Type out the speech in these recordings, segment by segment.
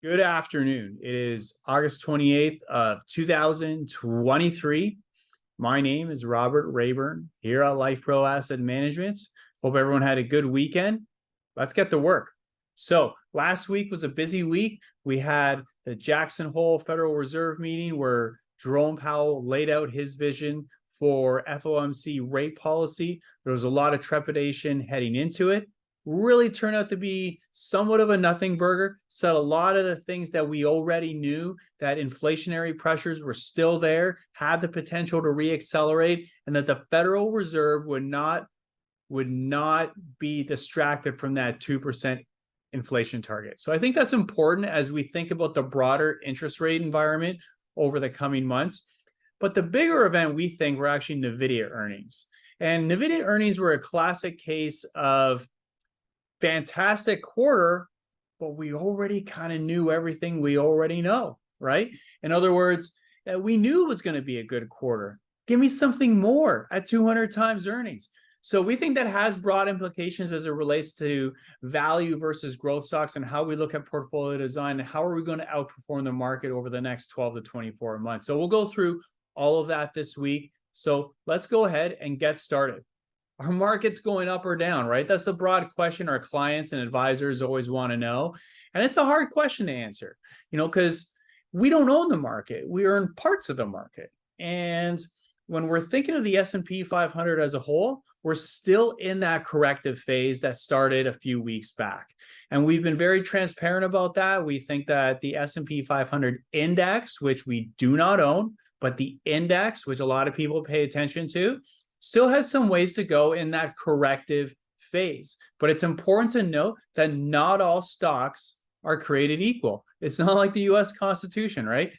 Good afternoon. It is August 28th of 2023. My name is Robert Rayburn here at Life Pro Asset Management. Hope everyone had a good weekend. Let's get to work. So last week was a busy week. We had the Jackson Hole Federal Reserve meeting where Jerome Powell laid out his vision for FOMC rate policy. There was a lot of trepidation heading into it. Really turned out to be somewhat of a nothing burger. Said a lot of the things that we already knew, that inflationary pressures were still there, had the potential to reaccelerate, and that the Federal Reserve would not be distracted from that 2% inflation target. So I think that's important as we think about the broader interest rate environment over the coming months. But the bigger event we think were actually NVIDIA earnings. And NVIDIA earnings were a classic case of fantastic quarter, but we already kind of knew everything we already know, right? In other words, we knew it was going to be a good quarter. Give me something more at 200 times earnings. So we think that has broad implications as it relates to value versus growth stocks and how we look at portfolio design and how are we going to outperform the market over the next 12 to 24 months. So we'll go through all of that this week. So let's go ahead and get started. Are markets going up or down, right? That's a broad question our clients and advisors always want to know. And it's a hard question to answer, because we don't own the market. We earn parts of the market. And when we're thinking of the S&P 500 as a whole, we're still in that corrective phase that started a few weeks back. And we've been very transparent about that. We think that the S&P 500 index, which we do not own, but the index, which a lot of people pay attention to, still has some ways to go in that corrective phase. But it's important to note that not all stocks are created equal. It's not like the US Constitution, right?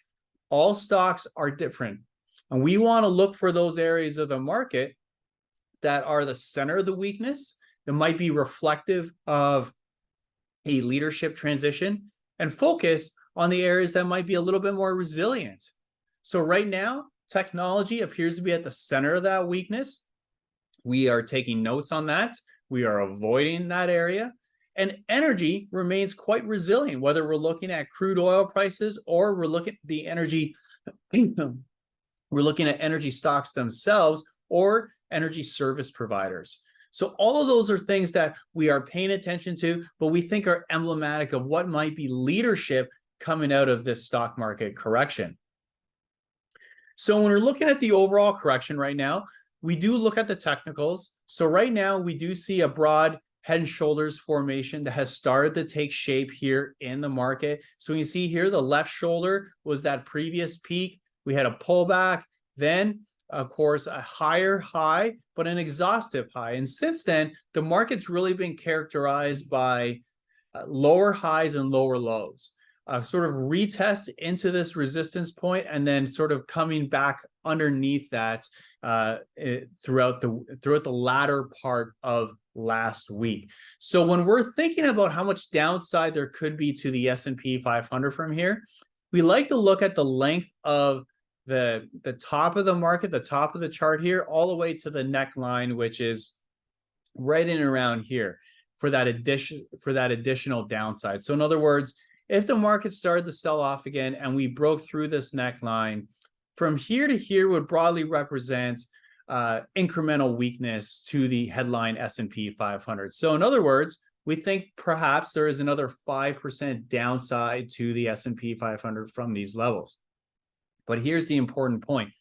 All stocks are different. And we want to look for those areas of the market that are the center of the weakness, that might be reflective of a leadership transition, and focus on the areas that might be a little bit more resilient. So right now, technology appears to be at the center of that weakness. We are taking notes on that. We are avoiding that area. And energy remains quite resilient, whether we're looking at crude oil prices or we're looking at the energy, we're looking at energy stocks themselves or energy service providers. So all of those are things that we are paying attention to, but we think are emblematic of what might be leadership coming out of this stock market correction. So when we're looking at the overall correction right now, we do look at the technicals. So right now we do see a broad head and shoulders formation that has started to take shape here in the market. So you see here, the left shoulder was that previous peak. We had a pullback, then of course a higher high, but an exhaustive high. And since then, the market's really been characterized by lower highs and lower lows. Sort of retest into this resistance point and then sort of coming back underneath that throughout the latter part of last week. So when we're thinking about how much downside there could be to the S&P 500 from here, we like to look at the length of the top of the market, the top of the chart here, all the way to the neckline, which is right in around here for that additional downside. So in other words, if the market started to sell off again and we broke through this neckline, from here to here would broadly represent incremental weakness to the headline S&P 500. So in other words, we think perhaps there is another 5% downside to the S&P 500 from these levels. But here's the important point.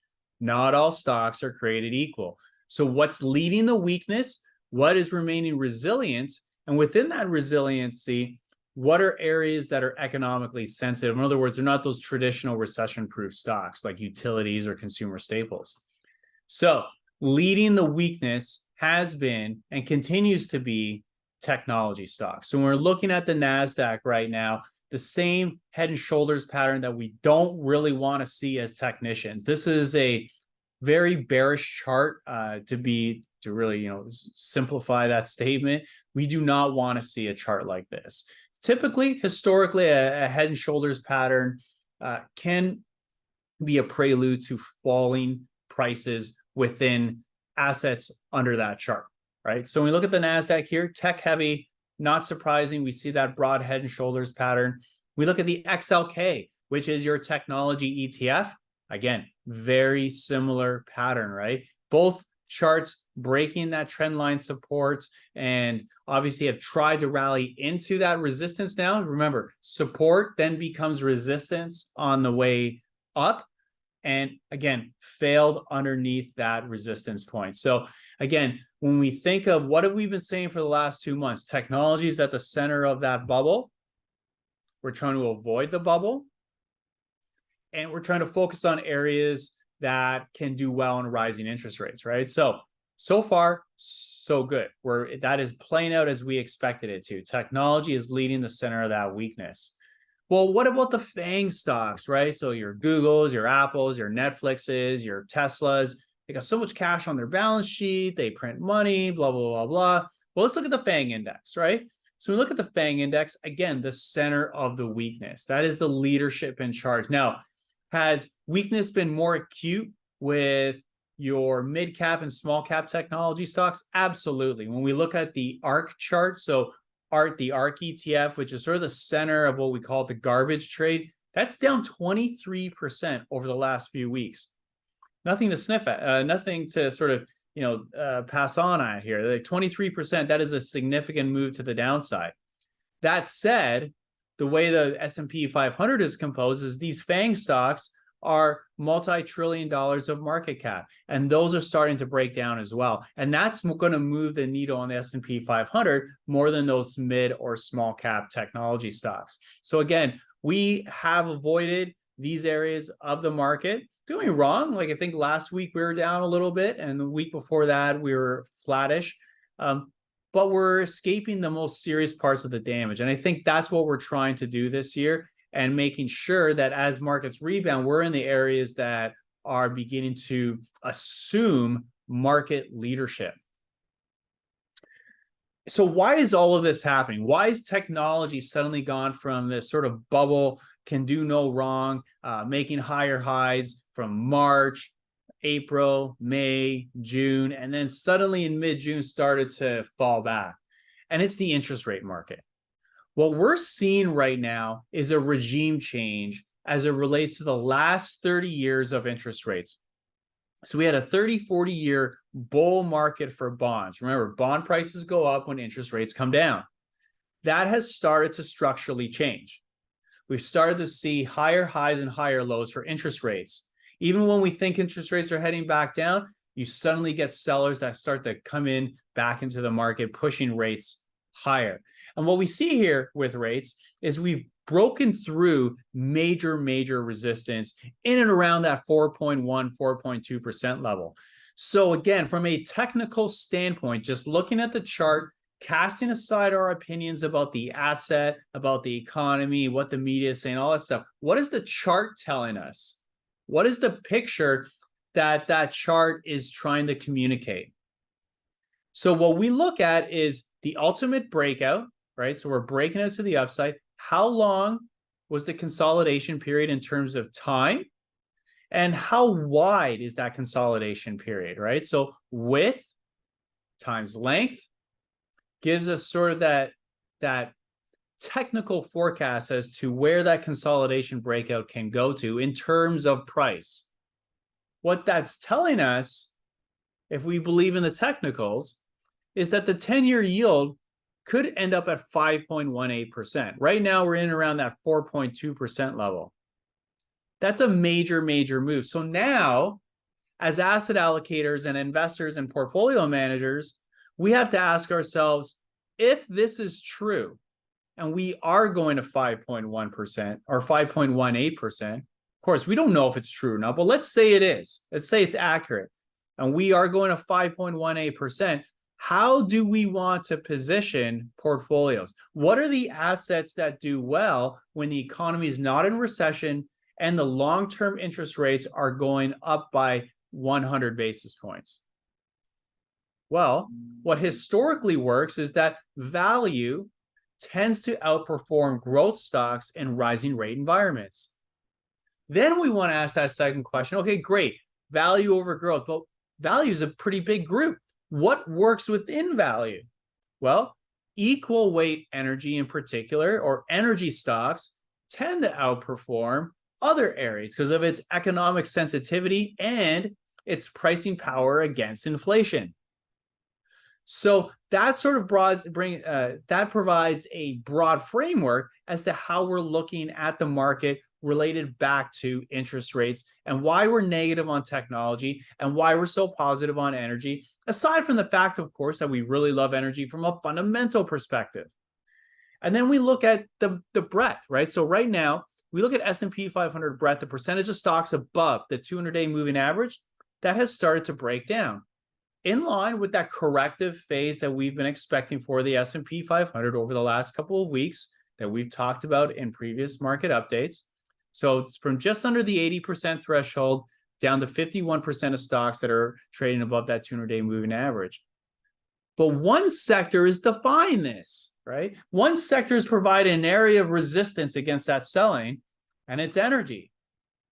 Not all stocks are created equal. So what's leading the weakness? What is remaining resilient? And within that resiliency, what are areas that are economically sensitive? In other words, they're not those traditional recession-proof stocks like utilities or consumer staples. So leading the weakness has been and continues to be technology stocks. So when we're looking at the NASDAQ right now, the same head and shoulders pattern that we don't really want to see as technicians. This is a very bearish chart to really simplify that statement. We do not want to see a chart like this. Typically, historically, a head and shoulders pattern can be a prelude to falling prices within assets under that chart, right? So when we look at the NASDAQ here, tech heavy, not surprising. We see that broad head and shoulders pattern. We look at the XLK, which is your technology ETF. Again, very similar pattern, right? Both charts breaking that trend line support and obviously have tried to rally into that resistance now. Remember, support then becomes resistance on the way up, and again, failed underneath that resistance point. So again, when we think of what have we been saying for the last 2 months, technology is at the center of that bubble. We're trying to avoid the bubble, and we're trying to focus on areas that can do well in rising interest rates, right? So far, so good. That is playing out as we expected it to. Technology is leading the center of that weakness. Well, what about the FANG stocks, right? So your Googles, your Apples, your Netflixes, your Teslas, they got so much cash on their balance sheet, they print money, blah, blah, blah, blah. Well, let's look at the FANG index, right? So we look at the FANG index, again, the center of the weakness. That is the leadership in charge. Now, has weakness been more acute with your mid cap and small cap technology stocks? Absolutely. When we look at the ARK chart, so the ARK ETF, which is sort of the center of what we call the garbage trade, that's down 23% over the last few weeks. Nothing to sniff at, nothing to sort of pass on at here. Like 23%, that is a significant move to the downside. That said, the way the S&P 500 is composed is these FANG stocks are multi-trillion dollars of market cap, and those are starting to break down as well. And that's going to move the needle on the S&P 500 more than those mid or small cap technology stocks. So again, we have avoided these areas of the market. Doing wrong, like I think last week we were down a little bit, and the week before that we were flattish. But we're escaping the most serious parts of the damage. And I think that's what we're trying to do this year, and making sure that as markets rebound, we're in the areas that are beginning to assume market leadership. So why is all of this happening? Why is technology suddenly gone from this sort of bubble, can do no wrong, making higher highs from March, April, May, June, and then suddenly in mid-June started to fall back? And it's the interest rate market. What we're seeing right now is a regime change as it relates to the last 30 years of interest rates. So we had a 30, 40-year bull market for bonds. Remember, bond prices go up when interest rates come down. That has started to structurally change. We've started to see higher highs and higher lows for interest rates. Even when we think interest rates are heading back down, you suddenly get sellers that start to come in back into the market, pushing rates higher. And what we see here with rates is we've broken through major resistance in and around that 4.1, 4.2% level. So again, from a technical standpoint, just looking at the chart, casting aside our opinions about the asset, about the economy, what the media is saying, all that stuff, what is the chart telling us? What is the picture that that chart is trying to communicate? So what we look at is the ultimate breakout, right? So we're breaking out to the upside. How long was the consolidation period in terms of time? And how wide is that consolidation period, right? So width times length gives us sort of that technical forecast as to where that consolidation breakout can go to in terms of price. What that's telling us, if we believe in the technicals, is that the 10-year yield could end up at 5.18%. Right now, we're in around that 4.2% level. That's a major move. So now, as asset allocators and investors and portfolio managers, we have to ask ourselves, if this is true, and we are going to 5.1% or 5.18%, of course, we don't know if it's true or not, but let's say it is. Let's say it's accurate, and we are going to 5.18%. How do we want to position portfolios? What are the assets that do well when the economy is not in recession and the long-term interest rates are going up by 100 basis points? Well, what historically works is that value tends to outperform growth stocks in rising rate environments. Then we want to ask that second question. Okay, great. Value over growth, but value is a pretty big group. What works within value? Well, equal weight energy in particular, or energy stocks, tend to outperform other areas because of its economic sensitivity and its pricing power against inflation. So that sort of that provides a broad framework as to how we're looking at the market related back to interest rates and why we're negative on technology and why we're so positive on energy, aside from the fact, of course, that we really love energy from a fundamental perspective. And then we look at the breadth, right? So right now, we look at S&P 500 breadth, the percentage of stocks above the 200-day moving average, that has started to break down, in line with that corrective phase that we've been expecting for the S&P 500 over the last couple of weeks that we've talked about in previous market updates. So it's from just under the 80% threshold down to 51% of stocks that are trading above that 200-day moving average. But one sector is defying this, right? One sector is providing an area of resistance against that selling, and it's energy,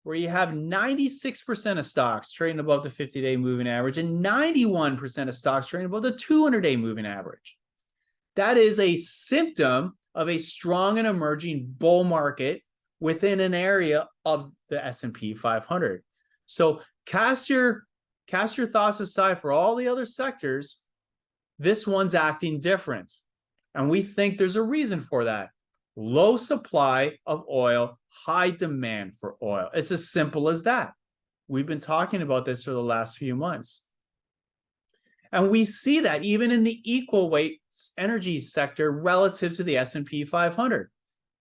where you have 96% of stocks trading above the 50-day moving average and 91% of stocks trading above the 200-day moving average. That is a symptom of a strong and emerging bull market within an area of the S&P 500. So cast your thoughts aside for all the other sectors. This one's acting different. And we think there's a reason for that. Low supply of oil, high demand for oil. It's as simple as that. We've been talking about this for the last few months. And we see that even in the equal weight energy sector relative to the S&P 500.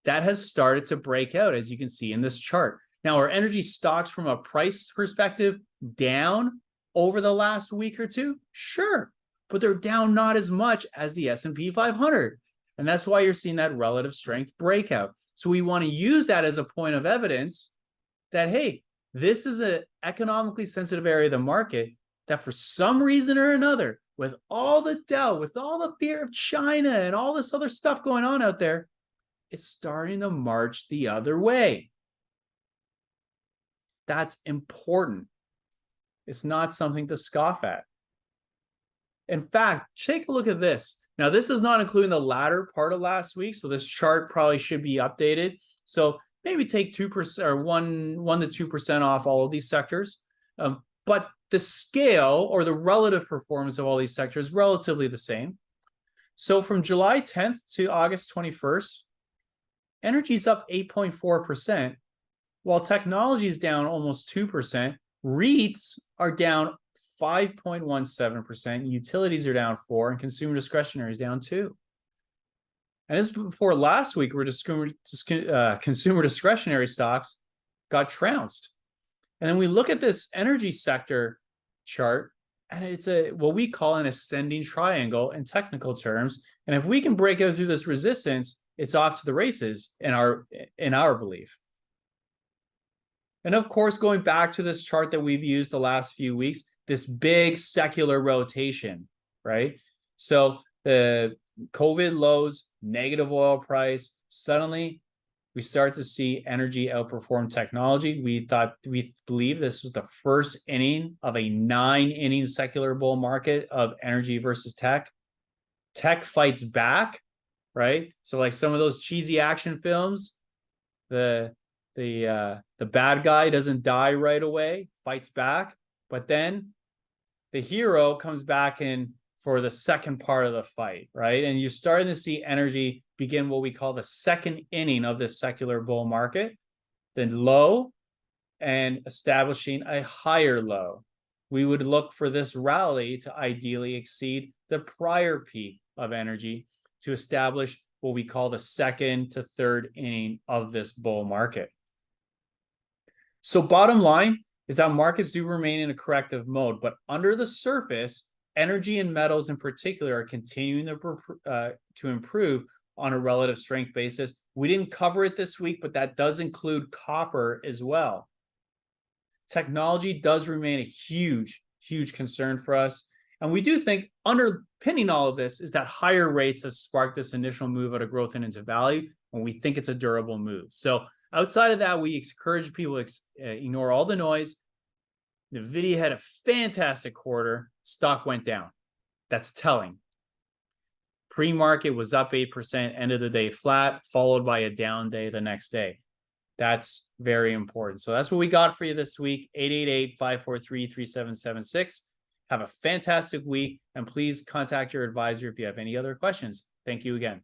That has started to break out, as you can see in this chart. Now, are energy stocks from a price perspective down over the last week or two? Sure, but they're down not as much as the S&P 500. And that's why you're seeing that relative strength breakout. So we want to use that as a point of evidence that, hey, this is an economically sensitive area of the market that for some reason or another, with all the doubt, with all the fear of China and all this other stuff going on out there, it's starting to march the other way. That's important. It's not something to scoff at. In fact, take a look at this. Now, this is not including the latter part of last week, so this chart probably should be updated. So maybe take 2% or 1 to 2% off all of these sectors. But the scale or the relative performance of all these sectors is relatively the same. So from July 10th to August 21st, energy is up 8.4%, while technology is down almost 2%. REITs are down 5.17%, utilities are down 4%, and consumer discretionary is down 2%. And this before last week, where consumer discretionary stocks got trounced. And then we look at this energy sector chart, and it's what we call an ascending triangle in technical terms. And if we can break out through this resistance, it's off to the races in our belief. And of course, going back to this chart that we've used the last few weeks, this big secular rotation, right? So the COVID lows, negative oil price, suddenly we start to see energy outperform technology. We believe this was the first inning of a 9-inning secular bull market of energy versus tech. Tech fights back, right? So like some of those cheesy action films, the bad guy doesn't die right away, fights back, but then the hero comes back in for the second part of the fight, right? And you're starting to see energy begin what we call the second inning of this secular bull market, then low and establishing a higher low. We would look for this rally to ideally exceed the prior peak of energy to establish what we call the second to third inning of this bull market. So bottom line is that markets do remain in a corrective mode, but under the surface, energy and metals in particular are continuing to improve on a relative strength basis. We didn't cover it this week, but that does include copper as well. Technology does remain a huge, huge concern for us. And we do think underpinning all of this is that higher rates have sparked this initial move out of growth and into value, and we think it's a durable move. So outside of that, we encourage people to ignore all the noise. NVIDIA had a fantastic quarter. Stock went down. That's telling. Pre-market was up 8%, end of the day flat, followed by a down day the next day. That's very important. So that's what we got for you this week. 888-543-3776. Have a fantastic week, and please contact your advisor if you have any other questions. Thank you again.